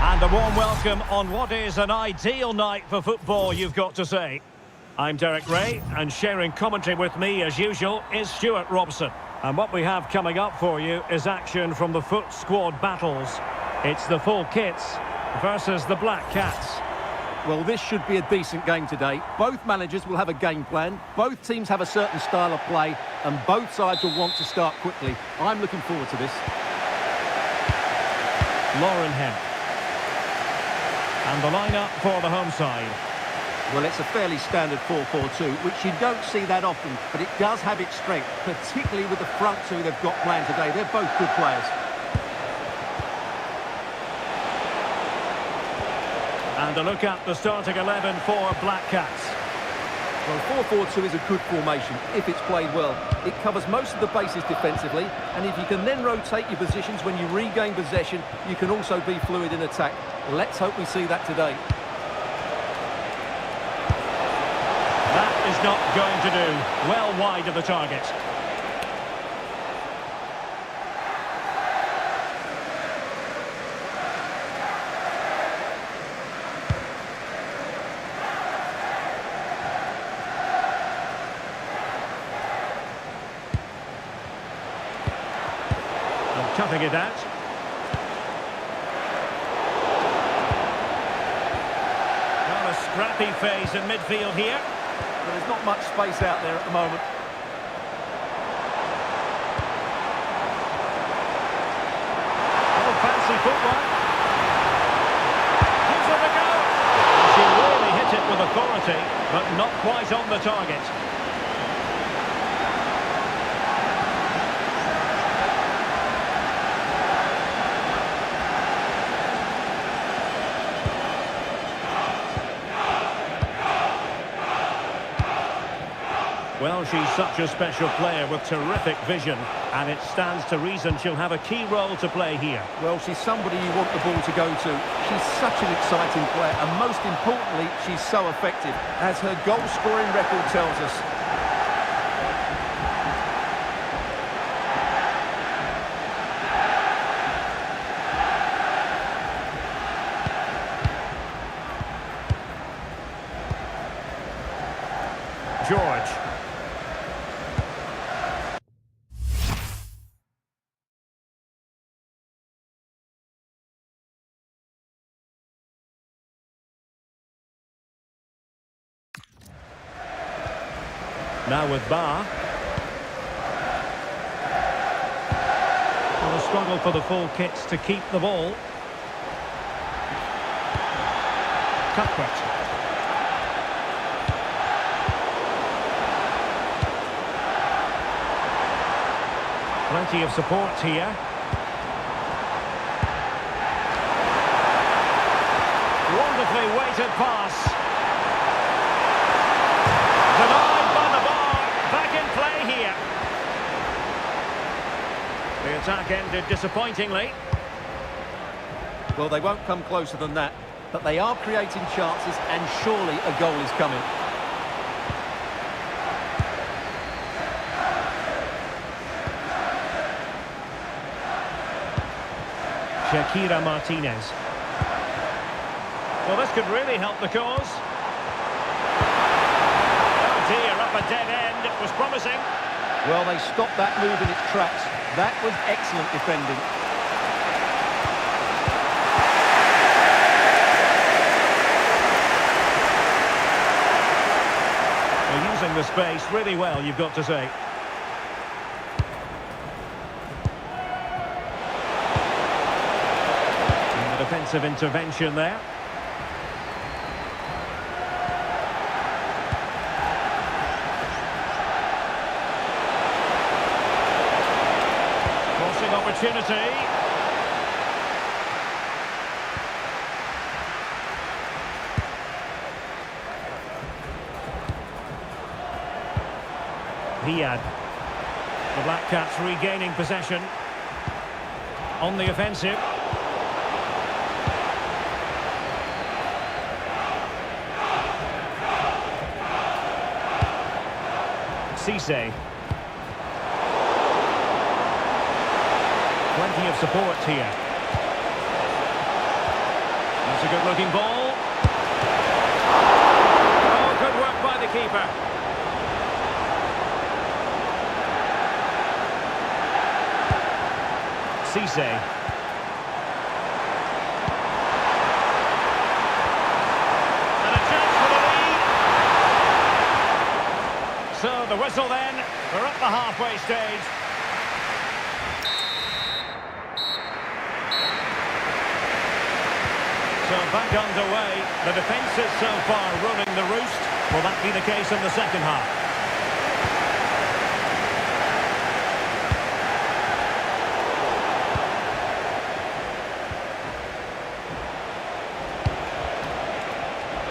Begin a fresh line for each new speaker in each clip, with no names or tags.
And a warm welcome on what is an ideal night for football, you've got to say. I'm Derek Ray, and sharing commentary with me, as usual, is Stuart Robson. And what we have coming up for you is action from the FUT squad battles. It's the full kits versus the Black Cats.
Well, this should be a decent game today. Both managers will have a game plan, both teams have a certain style of play, and both sides will want to start quickly. I'm looking forward to this.
Lauren Hemp. And the lineup for the home side.
Well, it's a fairly standard 4-4-2, which you don't see that often, but it does have its strength, particularly with the front two they've got playing today. They're both good players.
And a look at the starting 11 for Black Cats.
Well, 4-4-2 is a good formation if it's played well. It covers most of the bases defensively, and if you can then rotate your positions when you regain possession, you can also be fluid in attack. Let's hope we see that today.
That is not going to do. Well wide of the target. And toughing it out. Well, a scrappy phase in midfield here.
There's not much space out there at the moment.
Oh, fancy footwork. Gives it a go. She really hit it with authority, but not quite on the target. Well, she's such a special player with terrific vision, and it stands to reason she'll have a key role to play here.
Well, she's somebody you want the ball to go to. She's such an exciting player, and most importantly, she's so effective, as her goal-scoring record tells us.
George. Now with Barr. Well, a struggle for the full kits to keep the ball. Cuthbert. Plenty of support here. Wonderfully weighted pass. Denied by the bar. Back in play here. The attack ended disappointingly.
Well, they won't come closer than that, but they are creating chances, and surely a goal is coming.
Shakira Martinez. Well, this could really help the cause. Oh dear, up a dead end. It was promising.
Well, they stopped that move in its tracks. That was excellent defending.
They're using the space really well, you've got to say. Defensive intervention there. Crossing opportunity. Hiad. The Black Cats regaining possession. on the offensive. Cisse. Plenty of support here. That's a good-looking ball. Oh, good work by the keeper. Cisse. And a chance for the lead. So the whistle then. We're at the halfway stage. So back underway. The defence is so far running the roost. Will that be the case in the second half?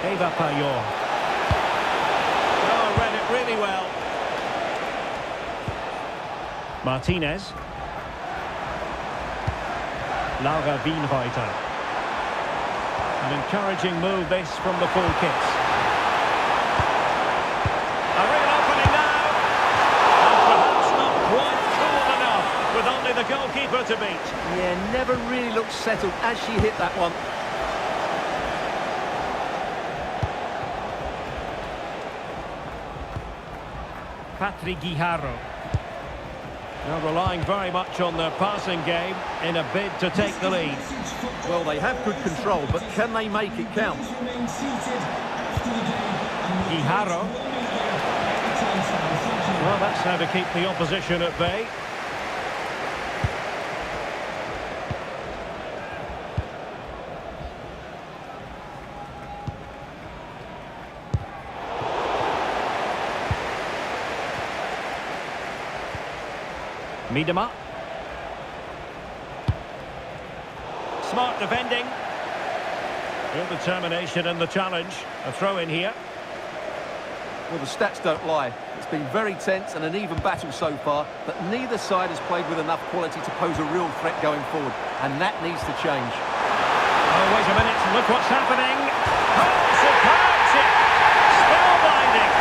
Eva Payot. Oh, read it really well. Martinez. Laura Wienreuther. An encouraging move this from the full kits. A real opening now. And perhaps not quite cool enough with only the goalkeeper to beat.
Yeah, never really looked settled as she hit that one.
Patrick Guijarro. They're relying very much on their passing game in a bid to take the lead.
Well, they have good control, but can they make it count?
Guijarro. Well, that's how to keep the opposition at bay. Miedema. Smart defending. Real determination in the challenge. A throw in here.
Well, the stats don't lie. It's been very tense and an even battle so far, but neither side has played with enough quality to pose a real threat going forward, and that needs to change.
Oh, wait a minute. Look what's happening. Oh, superb chip. Spellbinding.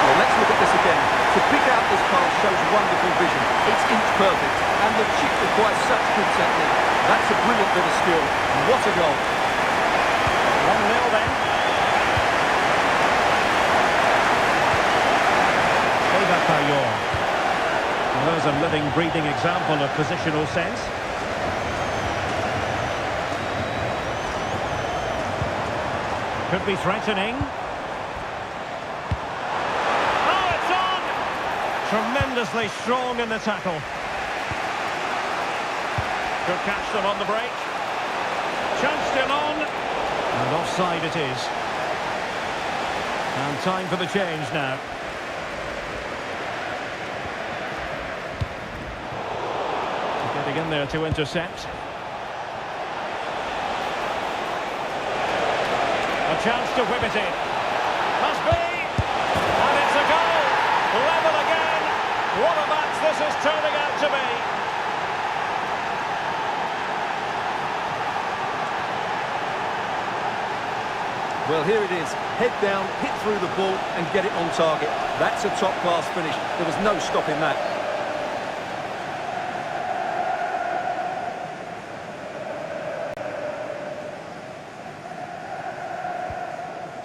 Well, let's look at this again. To pick out this pass shows wonderful vision. It's inch perfect, and the chip requires such good technique. That's a brilliant bit of skill. What a goal.
1-0 then. Eva Payot. Well, there's a living, breathing example of positional sense. Could be threatening. Tremendously strong in the tackle. Could catch them on the break. Chance still on. And offside it is. And time for the change now. Getting in there to intercept. A chance to whip it in. Must be. And it's a goal. Level again. What a match this is turning out to be.
Well, here it is. Head down, hit through the ball and get it on target. That's a top-class finish. There was no stopping that.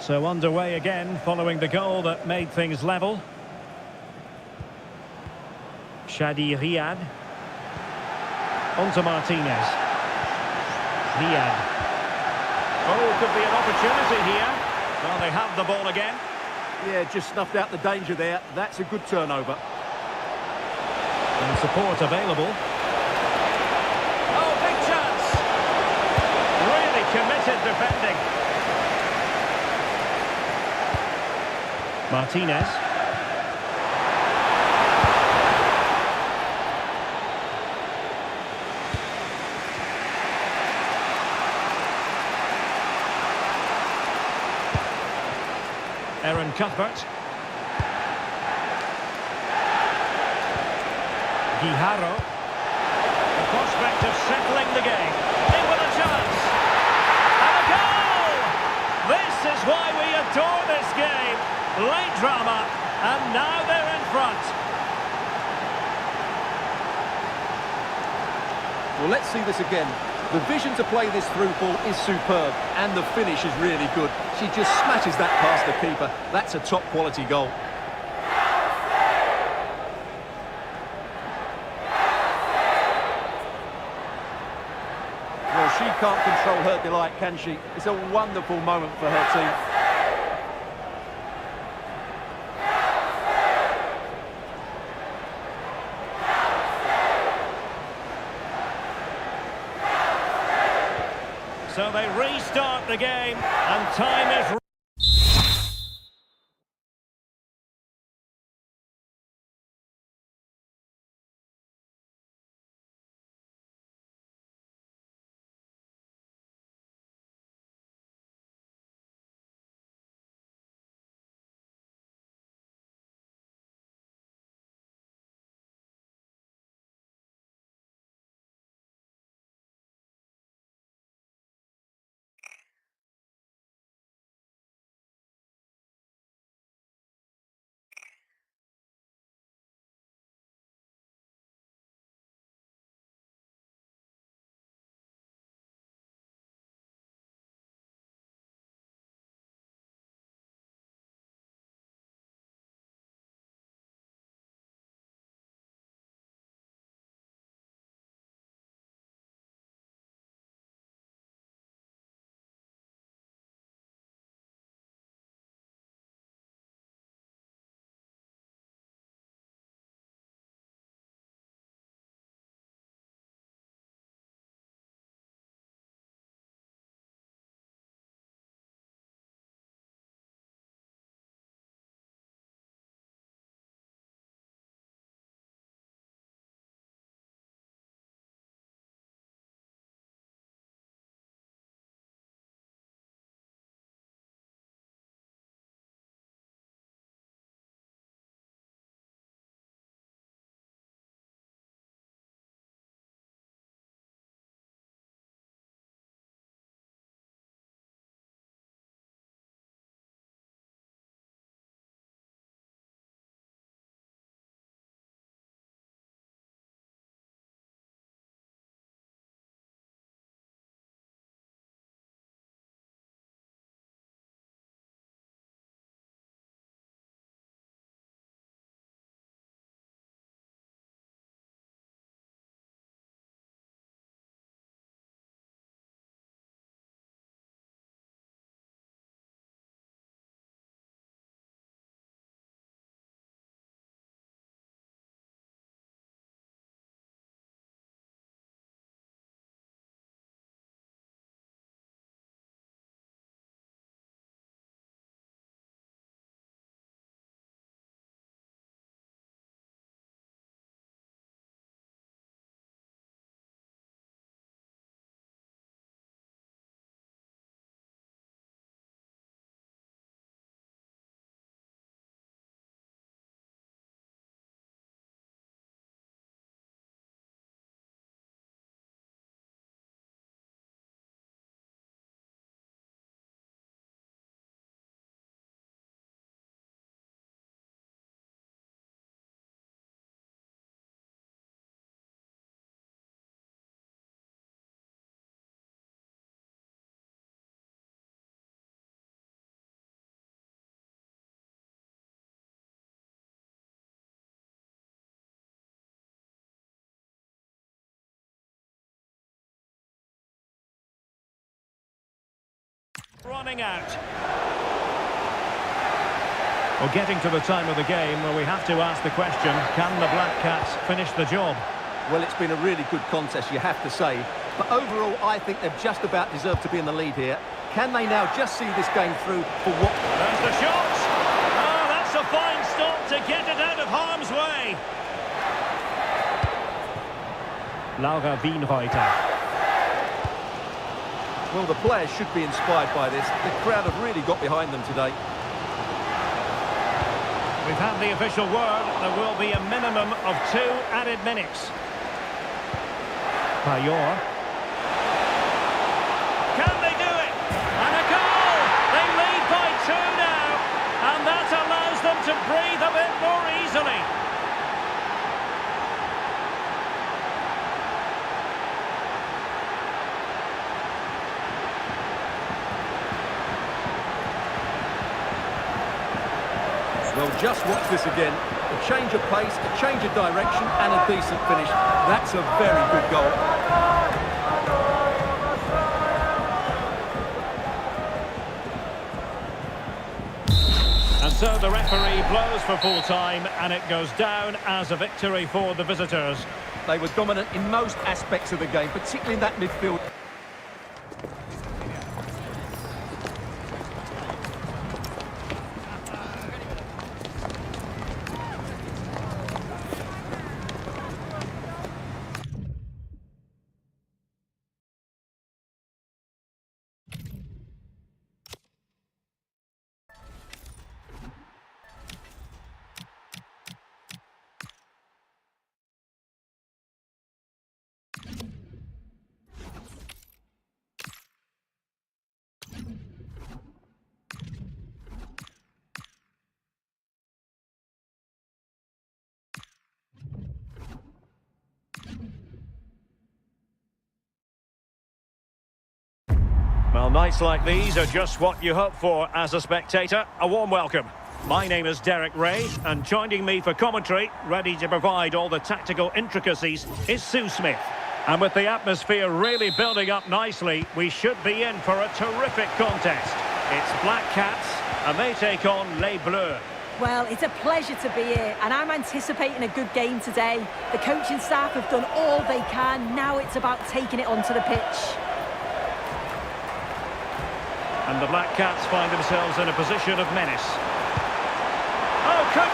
So underway again following the goal that made things level. Shadi Riyad. On to Martinez. Riyad. Oh, could be an opportunity here. Well, they have the ball again.
Yeah, just snuffed out the danger there. That's a good turnover.
And support available. Oh, big chance. Really committed defending. Martinez. Aaron Cuthbert. Guijarro. The prospect of settling the game. In with a chance. And a goal! This is why we adore this game. Late drama, and now they're in front.
Well, let's see this again. The vision to play this through ball is superb, and the finish is really good. She just smashes that past the keeper. That's a top-quality goal. Well, she can't control her delight, can she? It's a wonderful moment for her team.
So they restart the game, and time is... running out. Well, getting to the time of the game where we have to ask the question, can the Black Cats finish the job?
Well, it's been a really good contest, you have to say. But overall, I think they've just about deserved to be in the lead here. Can they now just see this game through for what...
There's the shot! Oh, that's a fine stop to get it out of harm's way. Laura Wienreuter.
Well, the players should be inspired by this. The crowd have really got behind them today.
We've had the official word. There will be a minimum of 2 added minutes. Payor. Can they do it? And a goal! They lead by 2 now. And that allows them to breathe a bit more easily.
Well, just watch this again. A change of pace, a change of direction, and a decent finish. That's a very good goal.
And so the referee blows for full time, and it goes down as a victory for the visitors.
They were dominant in most aspects of the game, particularly in that midfield.
Well, nights like these are just what you hope for as a spectator. A warm welcome. My name is Derek Ray, and joining me for commentary, ready to provide all the tactical intricacies, is Sue Smith. And with the atmosphere really building up nicely, we should be in for a terrific contest. It's Black Cats, and they take on Les Bleus.
Well, it's a pleasure to be here, and I'm anticipating a good game today. The coaching staff have done all they can. Now it's about taking it onto the pitch.
And the Black Cats find themselves in a position of menace. Oh, could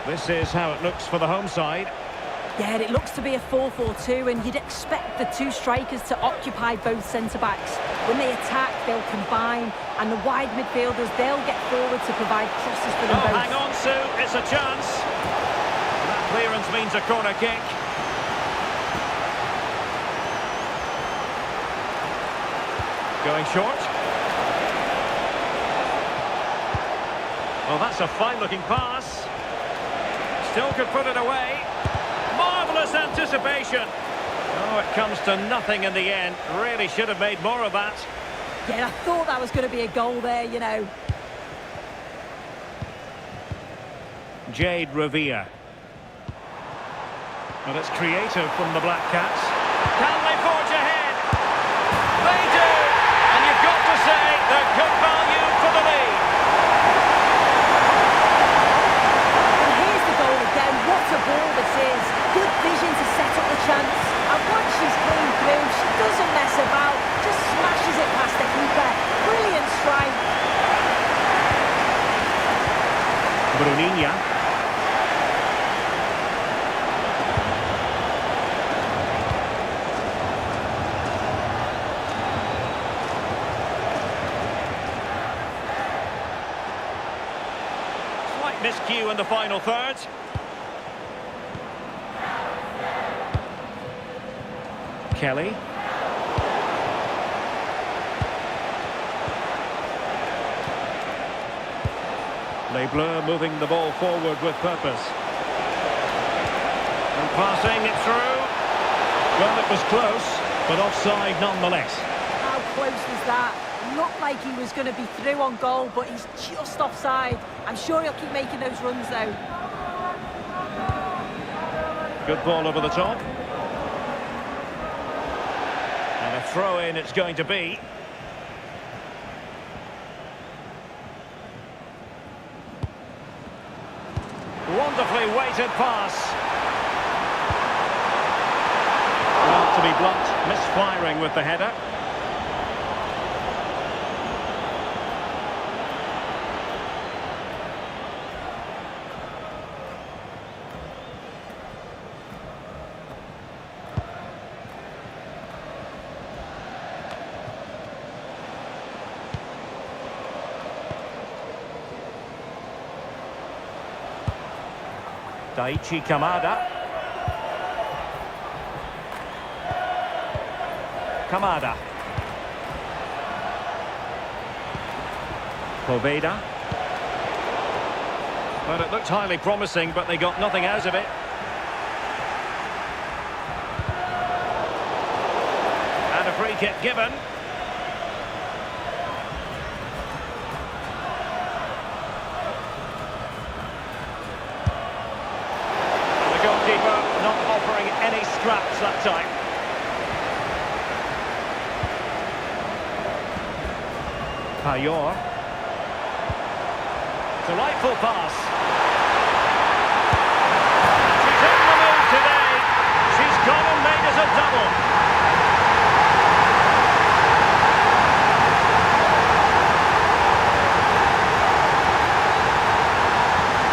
be! This is how it looks for the home side.
Yeah, it looks to be a 4-4-2, and you'd expect the 2 strikers to occupy both centre-backs. When they attack, they'll combine, and the wide midfielders, they'll get forward to provide crosses for them both.
Hang on, Sue, it's a chance. That clearance means a corner kick. Going short. Well, that's a fine-looking pass. Still could put it away. Marvellous anticipation. Oh, it comes to nothing in the end. Really should have made more of that.
Yeah, I thought that was going to be a goal there, you know.
Jade Revere. Well, it's creative from the Black Cats. Can they forge ahead? They do! And you've got to say they're good value for the lead.
And here's the goal again. What a ball this is. Good vision to set up the chance. And once she's clean through, she doesn't mess about. Just smashes it past the keeper. Brilliant strike.
Bruninha. Slight miscue in the final third. Kelly. Les Bleus moving the ball forward with purpose. And passing it through. Well, it was close, but offside nonetheless.
How close was that? Looked like he was going to be through on goal, but he's just offside. I'm sure he'll keep making those runs, though.
Good ball over the top. And a throw-in it's going to be. Wonderfully weighted pass. Well, to be blunt, misfiring with the header. Daichi Kamada. Kamada. Poveda. Well, it looked highly promising, but they got nothing out of it. And a free kick given. And the goalkeeper not offering any scraps that time. Payor. Delightful pass. She's in the mood today. She's gone and made us a double.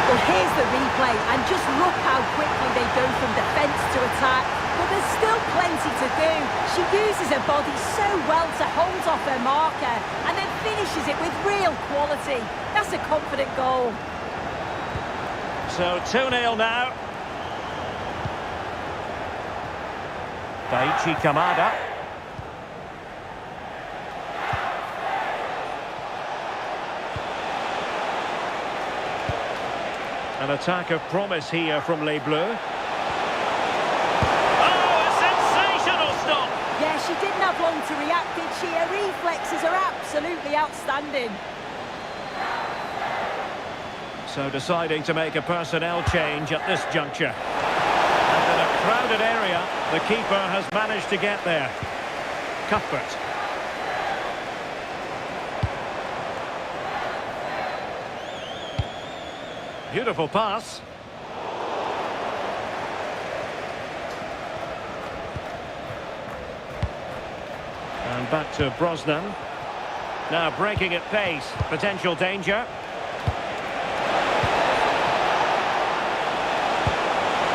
Well, here's the replay, and just look how quickly they go from defence to attack. But there's still plenty to do. She uses her body so well to hold off her marker and then finishes it with real quality. That's a confident goal.
So 2-0 now. Daichi Kamada. An attack of promise here from Les Bleus.
Yeah, she didn't have long to react, did she? Her reflexes are absolutely outstanding.
So deciding to make a personnel change at this juncture. And in a crowded area, the keeper has managed to get there. Cuthbert. Beautiful pass. And back to Brosnan. Now breaking at pace. Potential danger.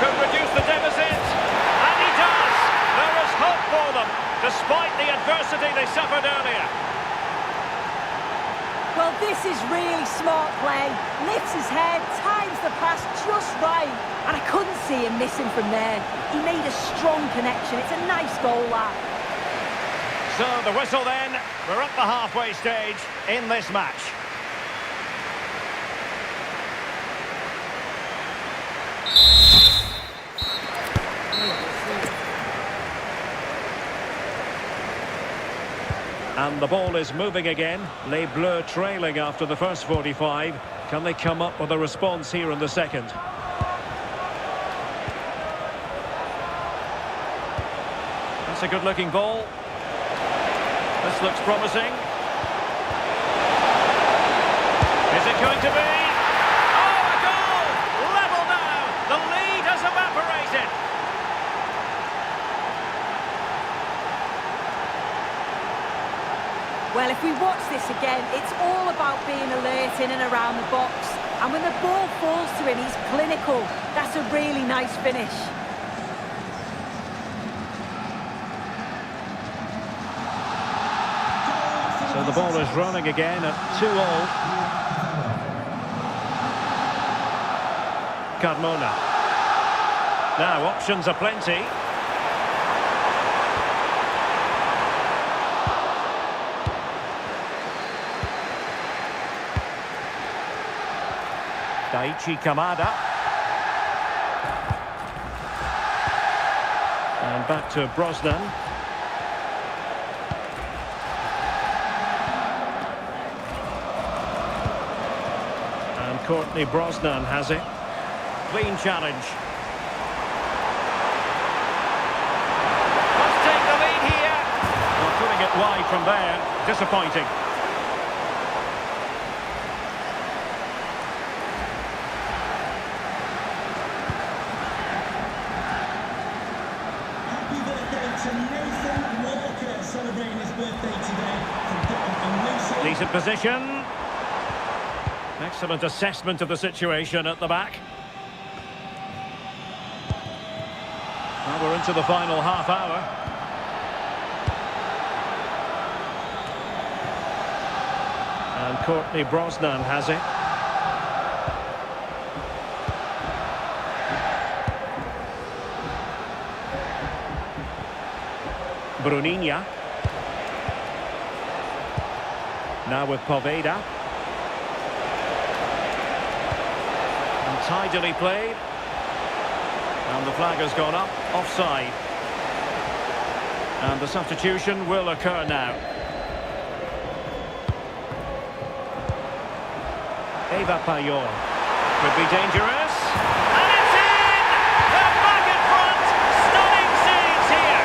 Could reduce the deficit. And he does! There is hope for them, despite the adversity they suffered earlier.
Well, this is really smart play. Lifts his head, times the pass just right. And I couldn't see him missing from there. He made a strong connection. It's a nice goal, that.
So the whistle then, we're at the halfway stage in this match. And the ball is moving again. Les Bleus trailing after the first 45. Can they come up with a response here in the second? That's a good-looking ball. This looks promising. Is it going to be? Oh, a goal! Level now! The lead has evaporated!
Well, if we watch this again, it's all about being alert in and around the box. And when the ball falls to him, he's clinical. That's a really nice finish.
So the ball is running again at 2-all. Carmona. Now, options are plenty. Daichi Kamada. And back to Brosnan. And Courtney Brosnan has it. Clean challenge. Must take the lead here. Well, putting it wide from there. Disappointing. Decent position. Excellent assessment of the situation at the back. Well, we're into the final half hour. And Courtney Brosnan has it. Bruninha. Now with Poveda. And tidily played. And the flag has gone up, offside. And the substitution will occur now. Eva Payol. Could be dangerous. And it's in! They're back in front! Stunning scenes here!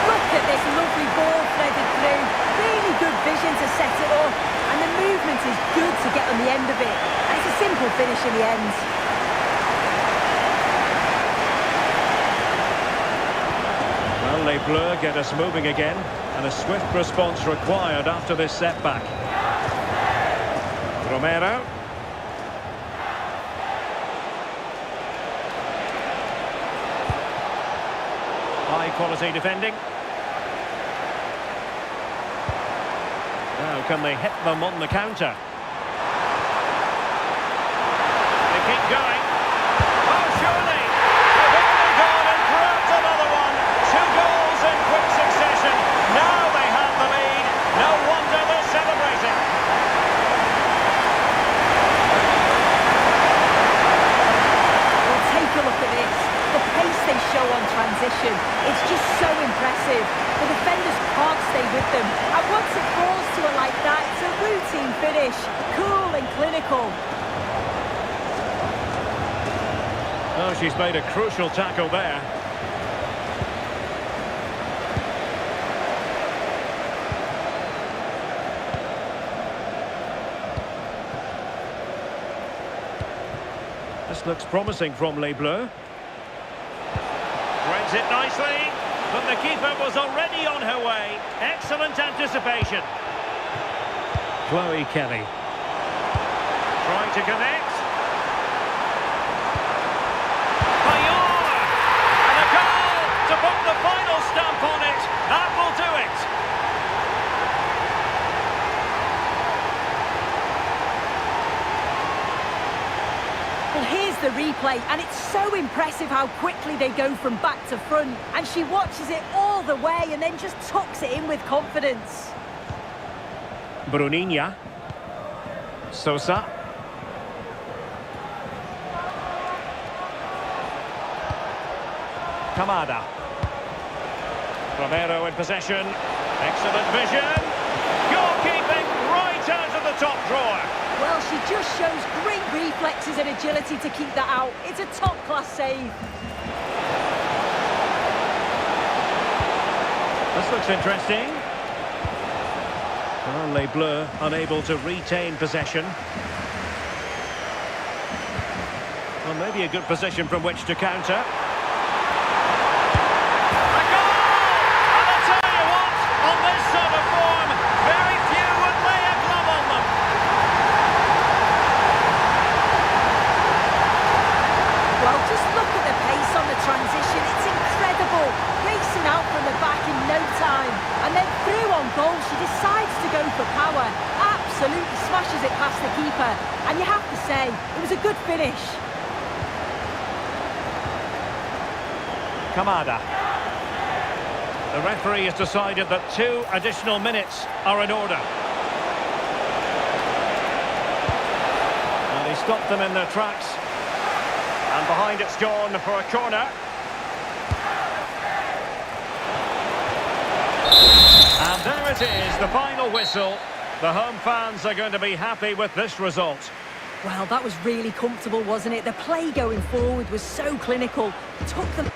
Look at this lovely ball threaded through. Really good vision to set it up. And the movement is good to get on the end of it. And it's a simple finish in the end.
Well, Les Bleus get us moving again. And a swift response required after this setback. Romero. High quality defending. Now can they hit them on the counter? They keep going. Oh, surely! They've only gone and grabbed another one. 2 goals in quick succession. Now they have the lead. No wonder they're celebrating.
Well, take a look at this. The pace they show on transition, it's just so impressive. The defenders can't stay with them. And once it falls to her like that, it's a routine finish. Cool and clinical.
Oh, she's made a crucial tackle there. This looks promising from Les Bleus. Threads it nicely, but the keeper was already on her way. Excellent anticipation. Chloe Kelly. Trying to connect. Payol! And a goal to put the final stamp on it. That will do it.
Well, here's the replay, and it's so impressive how quickly they go from back to front. And she watches it all the way and then just tucks it in with confidence.
Bruninha. Sosa. Kamada. Romero in possession. Excellent vision. Goalkeeping right out of the top drawer.
Well, she just shows great reflexes and agility to keep that out. It's a top-class save.
This looks interesting. Well, Les Bleus unable to retain possession. Well, maybe a good position from which to counter. A goal! And I'll tell you what, on this sort of form, very few would lay a glove on them.
Well, just look at the pace on the transition. It's incredible. Racing out from the back in no time. And then through on goal, she decides to go for power. Absolutely smashes it past the keeper. And you have to say, it was a good finish.
Kamada. The referee has decided that 2 additional minutes are in order. And he stopped them in their tracks. And behind it's gone for a corner. And there it is, the final whistle. The home fans are going to be happy with this result.
Well, that was really comfortable, wasn't it? The play going forward was so clinical. Took them...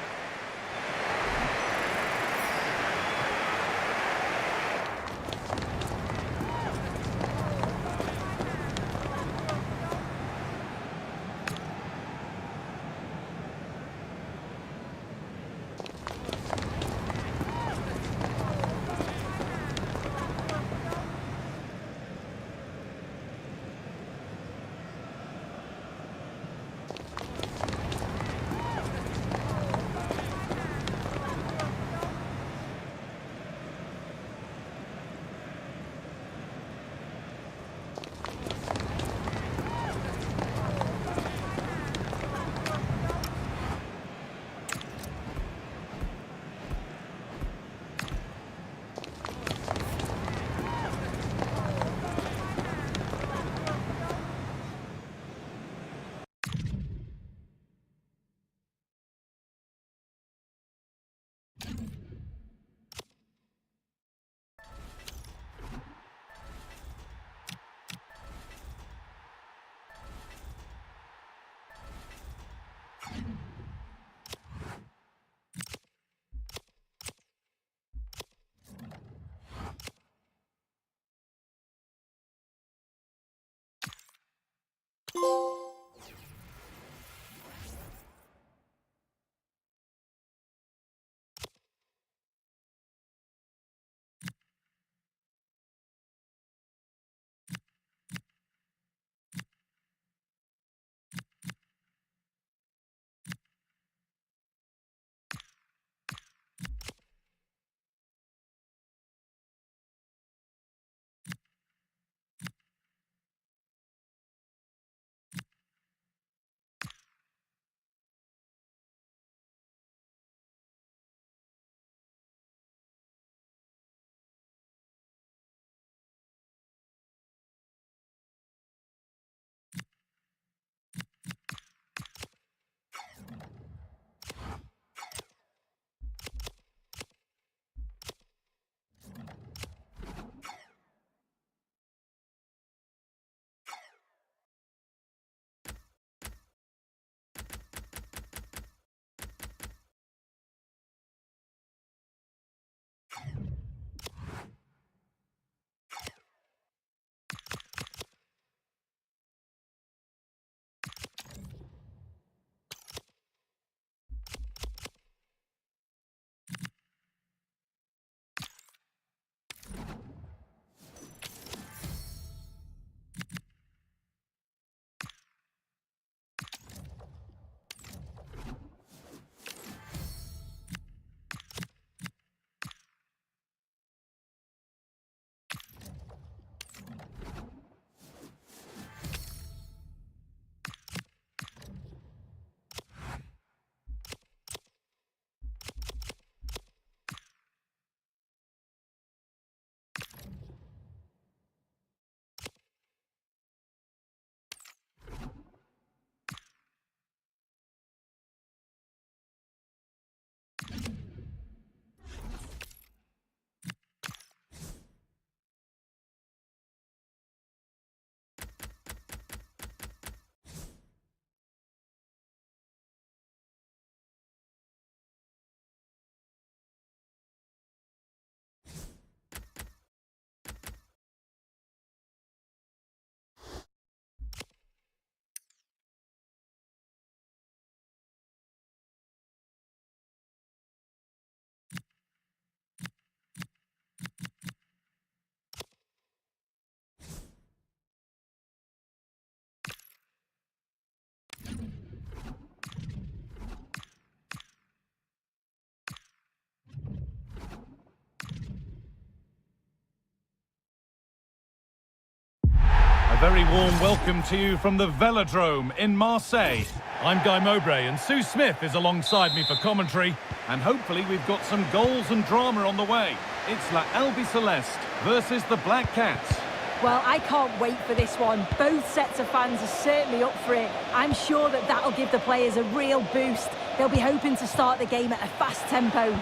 very warm welcome to you from the Velodrome in Marseille. I'm Guy Mowbray and Sue Smith is alongside me for commentary. And hopefully we've got some goals and drama on the way. It's La Albiceleste versus the Black Cats.
Well, I can't wait for this one. Both sets of fans are certainly up for it. I'm sure that that'll give the players a real boost. They'll be hoping to start the game at a fast tempo.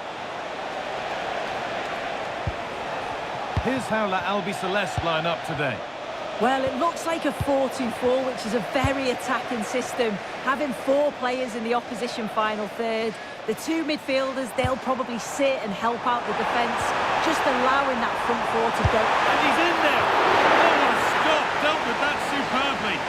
Here's how La Albiceleste line up today.
Well, it looks like a 4-2-4, which is a very attacking system. Having 4 players in the opposition final third. The 2 midfielders, they'll probably sit and help out the defence, just allowing that front 4 to go.
And he's in there! Oh, what a stop! Dealt with that superbly.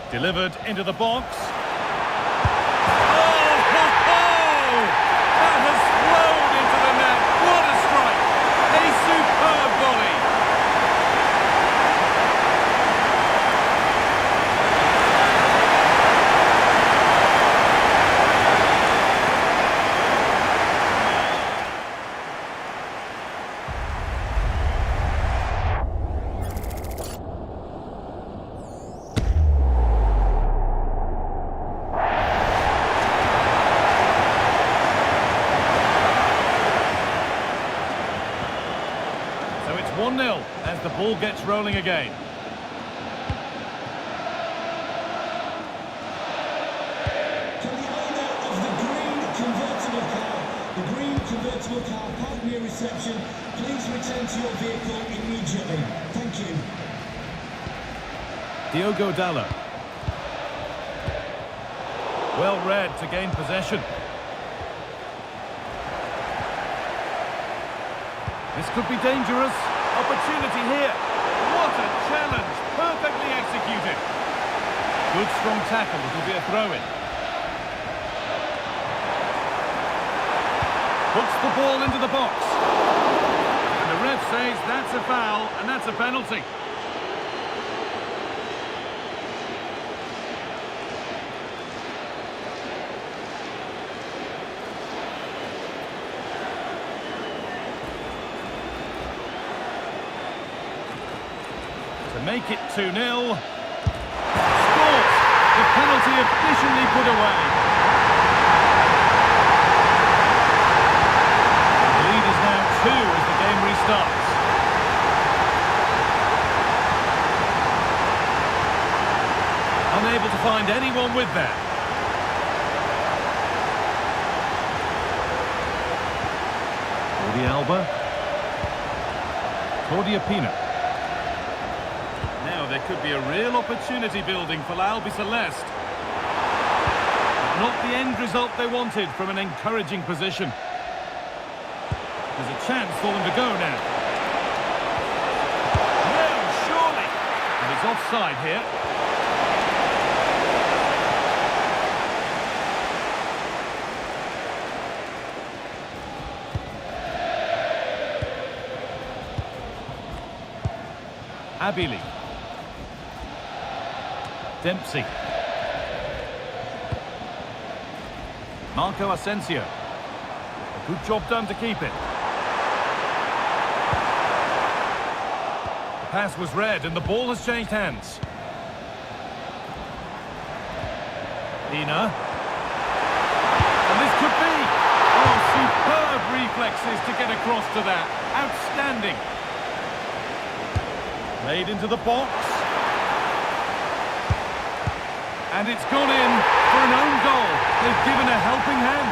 Delivered into the box. Oh, ho, ho! That has flown into the net. What a strike! A superb volley. So it's 1-0 as the ball gets rolling again.
To the owner of the green convertible car parked near reception, please return to your vehicle immediately. Thank you.
Diogo Dalot. Well read to gain possession. This could be dangerous. Opportunity here. What a challenge. Perfectly executed. Good strong tackle. It'll be a throw-in. Puts the ball into the box. And the ref says that's a foul and that's a penalty. To make it 2-0. Scores! The penalty efficiently put away. The lead is now 2 as the game restarts. Unable to find anyone with that. Jordi Alba. Claudia Pina. Now there could be a real opportunity building for La Albiceleste. Not the end result they wanted from an encouraging position. There's a chance for them to go now. No, surely! And it's offside here. Abili. Dempsey. Marco Asensio. A good job done to keep it. The pass was read and the ball has changed hands. Ina. And this could be. Oh, superb reflexes to get across to that. Outstanding. Played into the box. And it's gone in for an own goal. They've given a helping hand.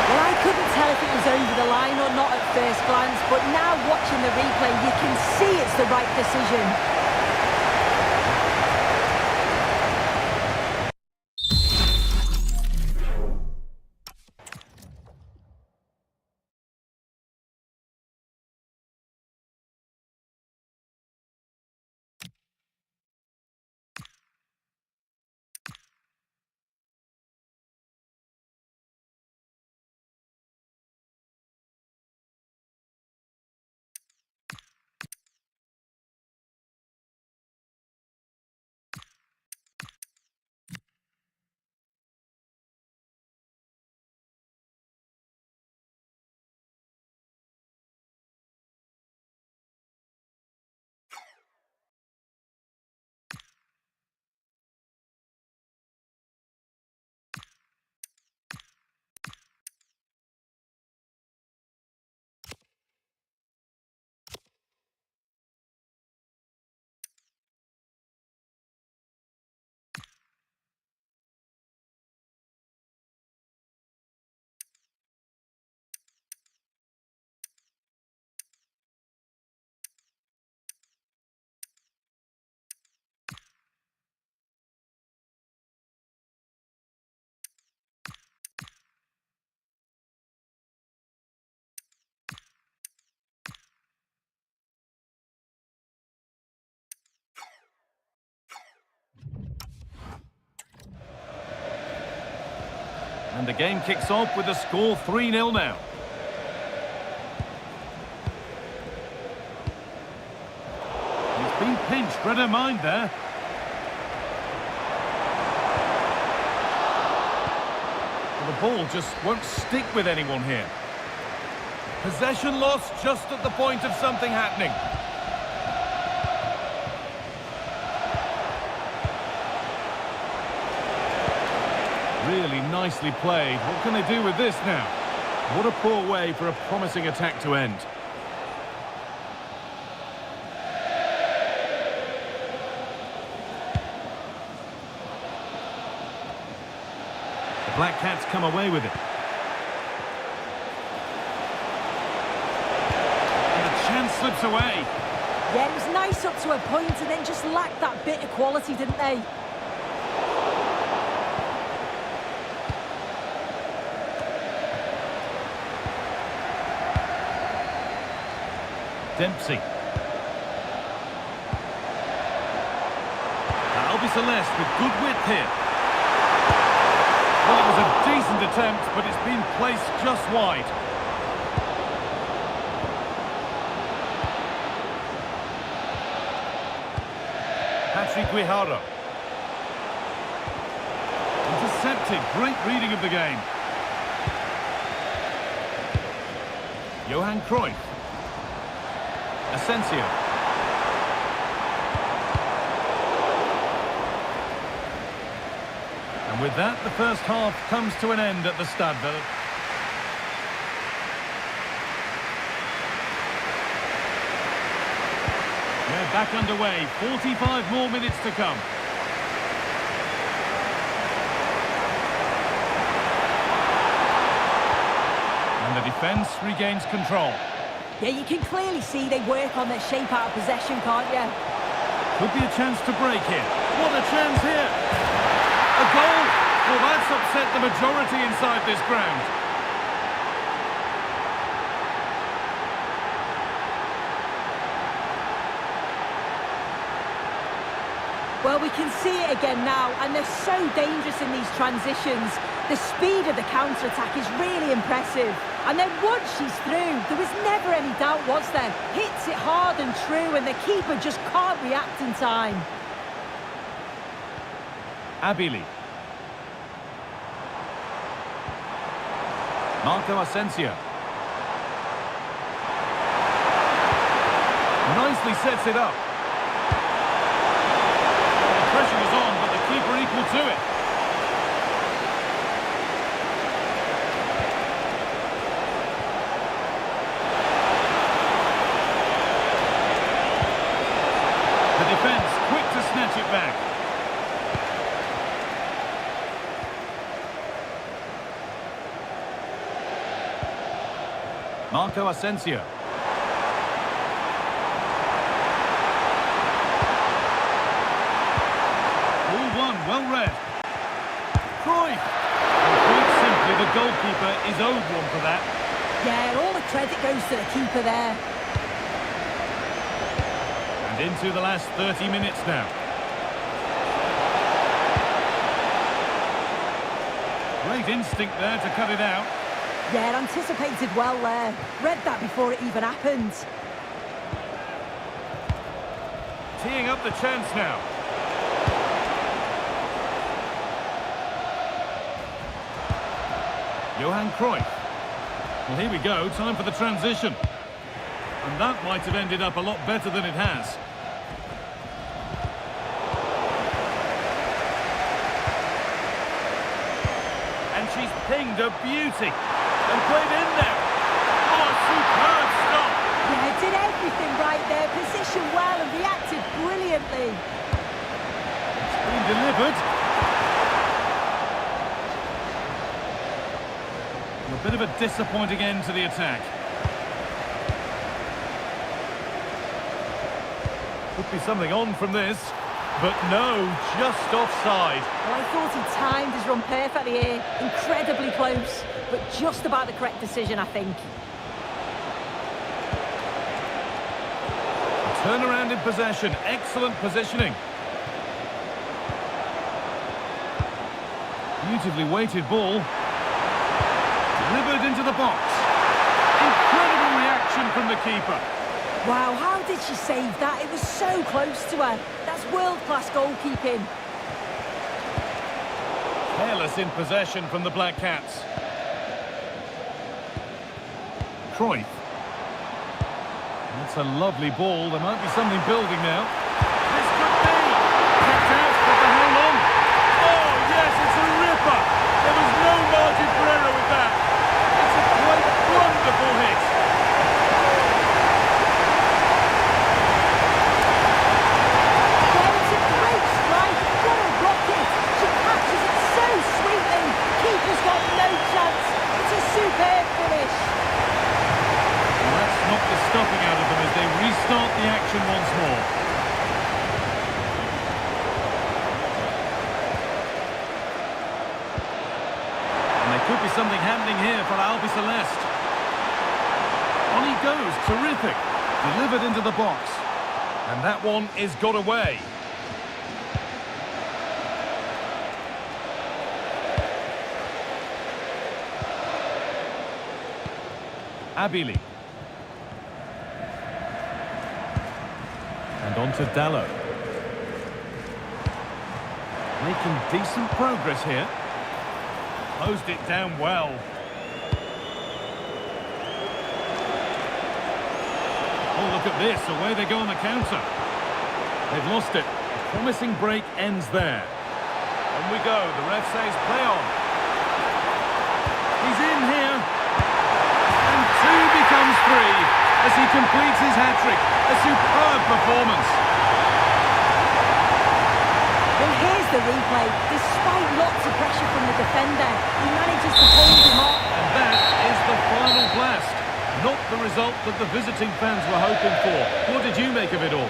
Well, I couldn't tell if it was over the line or not at first glance, but now watching the replay, you can see it's the right decision.
And the game kicks off with the score 3-0 now. He's been pinched, read her mind there. Well, the ball just won't stick with anyone here. Possession lost just at the point of something happening. Really nicely played. What can they do with this now? What a poor way for a promising attack to end. The Black Cats come away with it. And the chance slips away.
Yeah, it was nice up to a point and then just lacked that bit of quality, didn't they?
Dempsey. Albi Celeste with good width here. Well, it was a decent attempt, but it's been placed just wide. Patrick Guijarro. Intercepted. Great reading of the game. Johan Cruyff. Asensio. And with that, the first half comes to an end at the Stade. We're back underway. 45 more minutes to come. And the defence regains control.
Yeah, you can clearly see they work on their shape out of possession, can't you?
Could be a chance to break here. What a chance here! A goal! Well, that's upset the majority inside this ground.
Well, we can see it again now, and they're so dangerous in these transitions. The speed of the counter-attack is really impressive. And then once she's through, there was never any doubt, was there? Hits it hard and true, and the keeper just can't react in time.
Abili. Marco Asensio. Nicely sets it up. The pressure was on, but the keeper equal to it. The defence quick to snatch it back. Marco Asensio. All one, well read. Cruyff. Quite simply, the goalkeeper is owed one for that.
Yeah, all the credit goes to the keeper there.
And into the last 30 minutes now. Great instinct there to cut it out.
Yeah, anticipated well there. Read that before it even happened.
Teeing up the chance now. Johan Cruyff. Well, here we go, time for the transition. And that might have ended up a lot better than it has. And she's pinged a beauty. And played in there. Oh, a superb stop.
Yeah, did everything right there. Positioned well and reacted brilliantly.
It's been delivered. A bit of a disappointing end to the attack. Could be something on from this. But no, just offside.
Well, I thought he timed his run perfectly here. Incredibly close, but just about the correct decision, I think.
Turnaround in possession. Excellent positioning. Beautifully weighted ball. Delivered into the box. Incredible reaction from the keeper.
Wow, how did she save that? It was so close to her. That's world-class goalkeeping.
Careless in possession from the Black Cats. Cruyff. That's a lovely ball. There might be something building now. This could be. Kept out, but for how long? Oh, yes, it's a ripper. There was no margin for error with that. It's a quite wonderful hit.
Well, it's a great strike. What a rocket. She catches it so sweetly. Keeper's got no chance. It's a superb finish.
Well, that's not the stopping out of them as they restart the action once more. And there could be something happening here for Albi Celeste. On he goes, terrific. Delivered into the box. And that one is got away. Abili. And on to Dallo. Making decent progress here. Closed it down well. Oh, look at this. Away they go on the counter. They've lost it. A promising break ends there. On we go. The ref says play on. He's in here. And two becomes three as he completes his hat-trick. A superb performance.
Well, here's the replay. Despite lots of pressure from the defender, he manages to hold him off.
And that is the final blast. Not the result that the visiting fans were hoping for. What did you make of it all?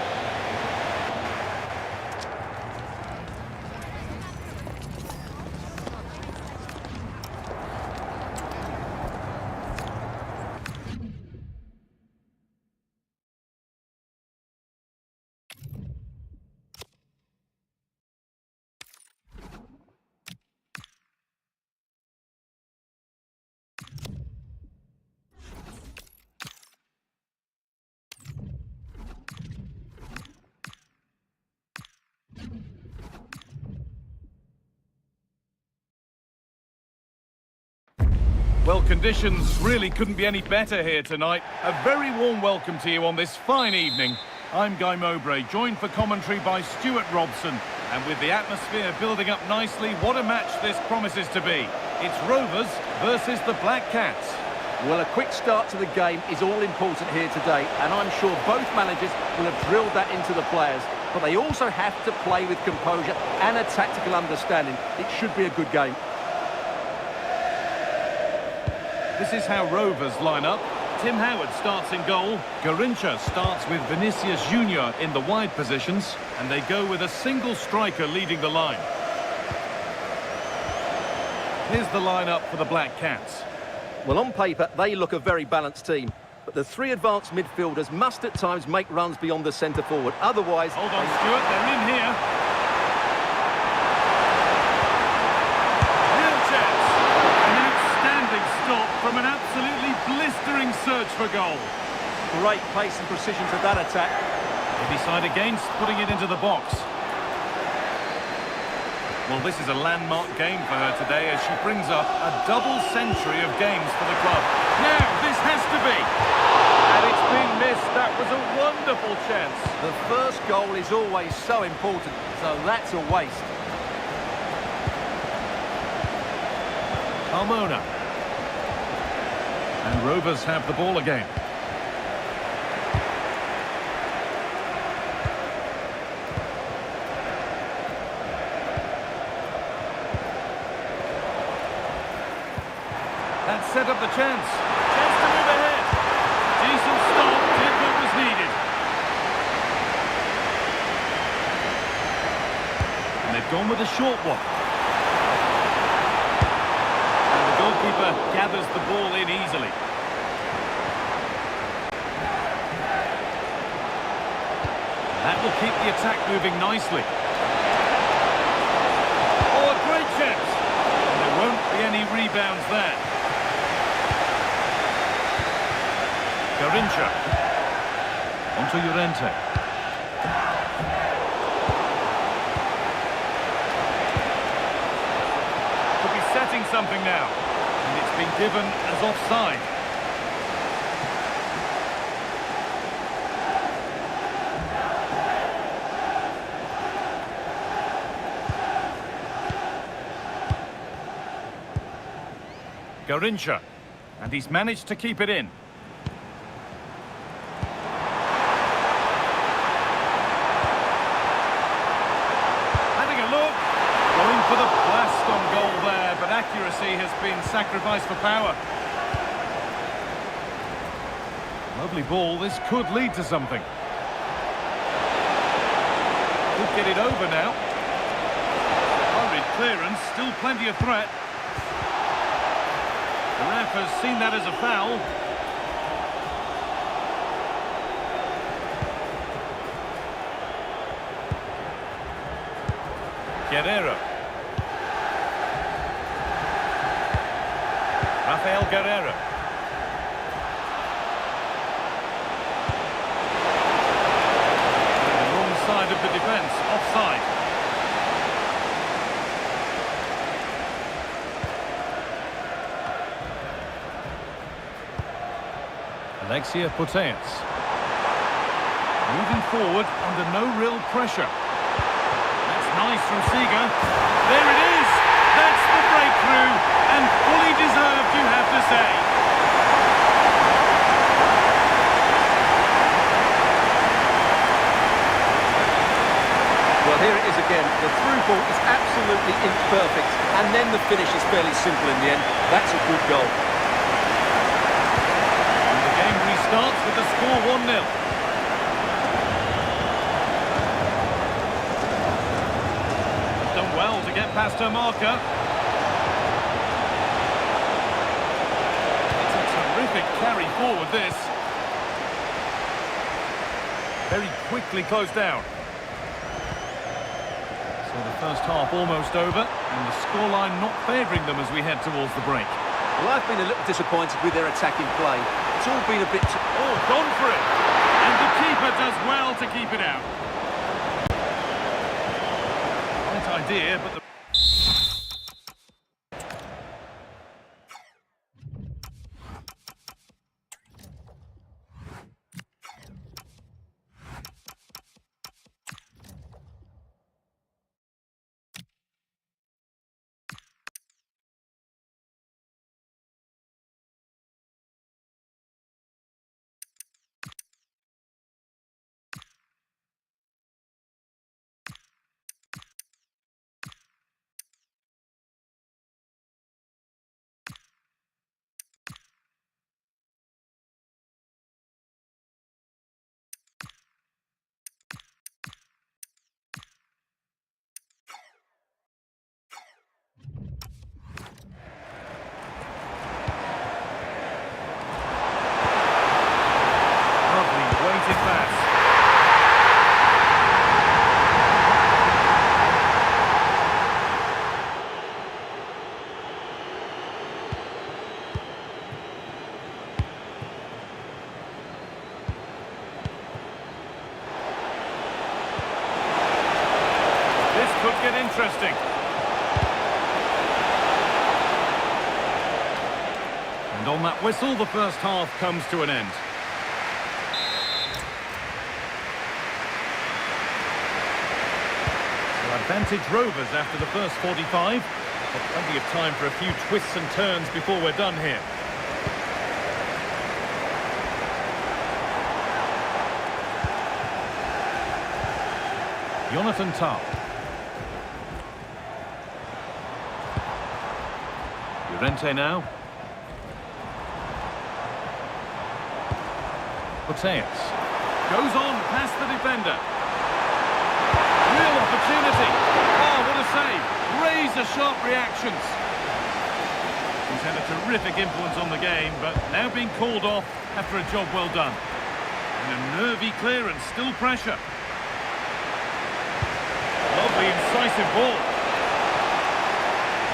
Well, conditions really couldn't be any better here tonight. A very warm welcome to you on this fine evening. I'm Guy Mowbray, joined for commentary by Stuart Robson. And with the atmosphere building up nicely, what a match this promises to be. It's Rovers versus the Black Cats.
Well, a quick start to the game is all important here today, and I'm sure both managers will have drilled that into the players. But they also have to play with composure and a tactical understanding. It should be a good game.
This is how Rovers line up. Tim Howard starts in goal. Garincha starts with Vinicius Junior in the wide positions. And they go with a single striker leading the line. Here's the lineup for the Black Cats.
Well, on paper, they look a very balanced team. But the three advanced midfielders must at times make runs beyond the centre forward. Otherwise...
Hold on, Stuart, they're in here. Real chance. An outstanding stop from an absolutely blistering search for goal.
Great pace and precision to that attack.
They decide against putting it into the box. Well, this is a landmark game for her today as she brings up a double century of games for the club. Now, this has to be. And it's been missed. That was a wonderful chance.
The first goal is always so important, so that's a waste.
Carmona. And Rovers have the ball again. That set up the chance. Chance to move ahead. Decent stop, did what was needed. And they've gone with a short one. And the goalkeeper gathers the ball in easily. That will keep the attack moving nicely. Oh, a great chance. And there won't be any rebounds there. Garincha. Onto Llorente. Could be setting something now. And it's been given as offside. Garincha, and he's managed to keep it in. Having a look, going for the blast on goal there, but accuracy has been sacrificed for power. Lovely ball, this could lead to something. Could get it over now. Hurried clearance, still plenty of threat. The ref has seen that as a foul. Guerreiro. Rafael Guerreiro. The wrong side of the defence, offside. Alexia Putellas. Moving forward under no real pressure. That's nice from Seeger. There it is! That's the breakthrough! And fully deserved, you have to say.
Well, here it is again. The through ball is absolutely imperfect, and then the finish is fairly simple in the end. That's a good goal.
Starts with the score 1-0. Done well to get past her marker. It's a terrific carry forward, this. Very quickly closed down. So the first half almost over, and the scoreline not favouring them as we head towards the break.
Well, I've been a little disappointed with their attacking play. It's all been a bit...
Oh, gone for it! And the keeper does well to keep it out. Right idea, but the... Could get interesting. And on that whistle, the first half comes to an end. So advantage Rovers after the first 45. But plenty of time for a few twists and turns before we're done here. Jonathan Tah. Llorente now. Putellas. Goes on past the defender. Real opportunity. Oh, what a save. Razor-sharp reactions. He's had a terrific influence on the game, but now being called off after a job well done. And a nervy clearance, still pressure. Lovely, incisive ball.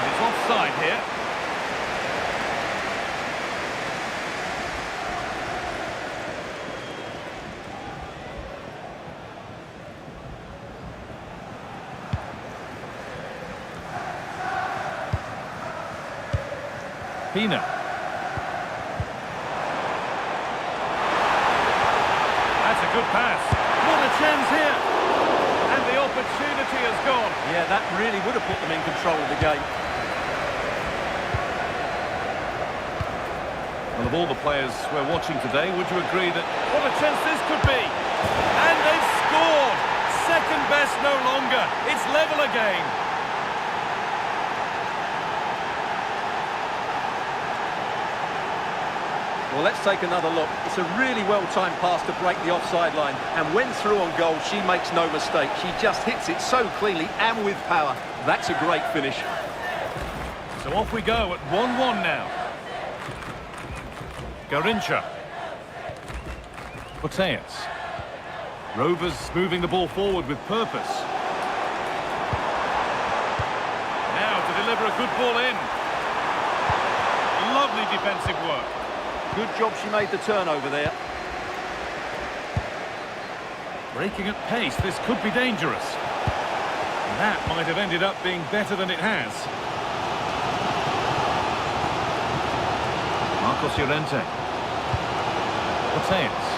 And it's offside here. Pina. That's a good pass. What a chance here. And the opportunity has gone.
Yeah, that really would have put them in control of the game.
Well, of all the players we're watching today, would you agree that what a chance this could be? And they've scored! Second best no longer. It's level again.
Well, let's take another look. It's a really well-timed pass to break the offside line. And when through on goal, she makes no mistake. She just hits it so cleanly and with power. That's a great finish.
So off we go at 1-1 now. Garincha. Putellas. Rovers moving the ball forward with purpose. Now to deliver a good ball in. Lovely defensive work.
Good job she made the turnover there.
Breaking at pace, this could be dangerous. And that might have ended up being better than it has. Marcos Llorente. Putellas.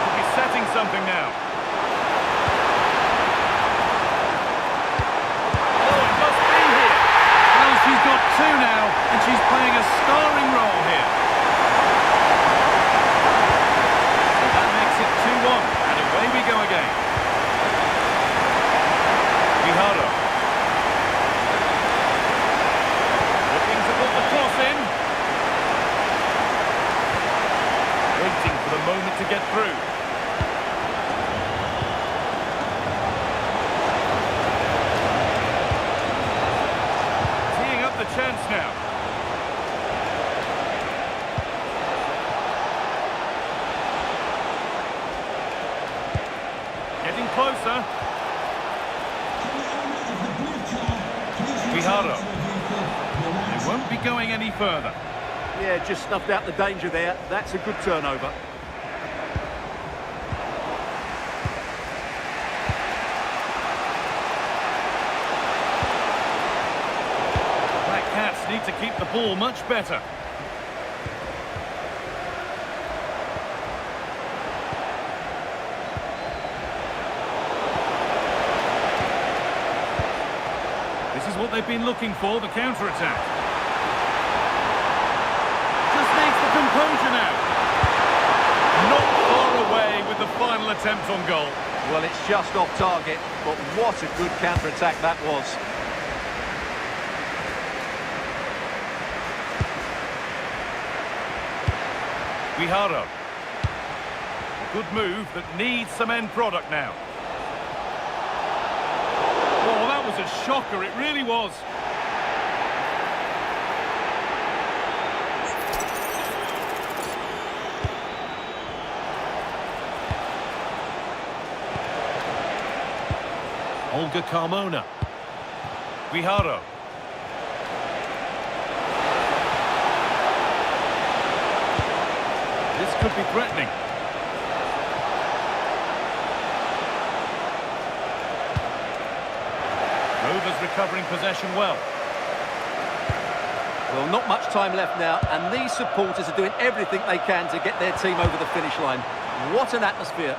Could be setting something now. Oh, it must be here. Well, she's got two now, and she's playing a starring role here. So that makes it 2-1, and away we go again. Guijarro. Looking to put the cross in. Waiting for the moment to get through. Teeing up the chance now. Getting closer. Guijarro. They won't be going any further.
Yeah, just snuffed out the danger there. That's a good turnover.
Black Cats need to keep the ball much better. This is what they've been looking for, the counter-attack. Just needs the composure now. Not far away with the final attempt on goal.
Well, it's just off target, but what a good counter-attack that was.
Guijarro. A good move that needs some end product now. Oh, that was a shocker, it really was. Olga Carmona. Guijarro. This could be threatening. Rovers recovering possession well.
Well, not much time left now, and these supporters are doing everything they can to get their team over the finish line. What an atmosphere.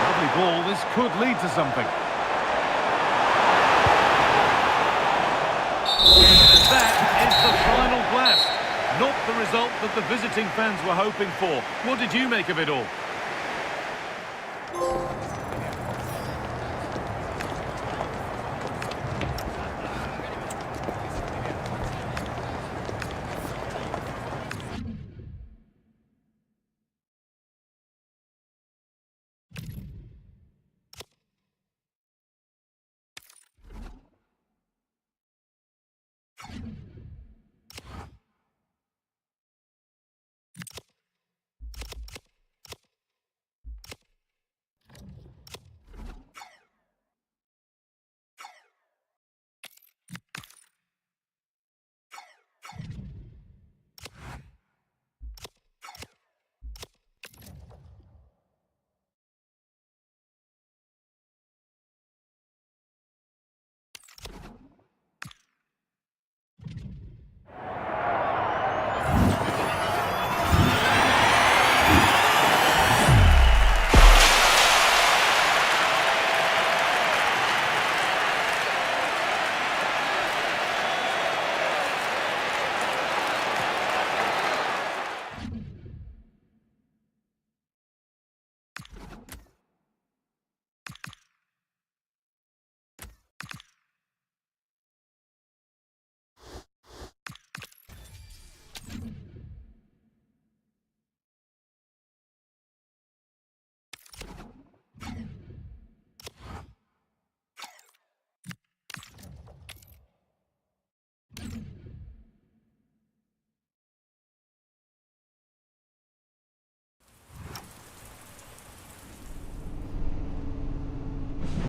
Lovely ball, this could lead to something. That is the final blast. Not the result that the visiting fans were hoping for. What did you make of it all?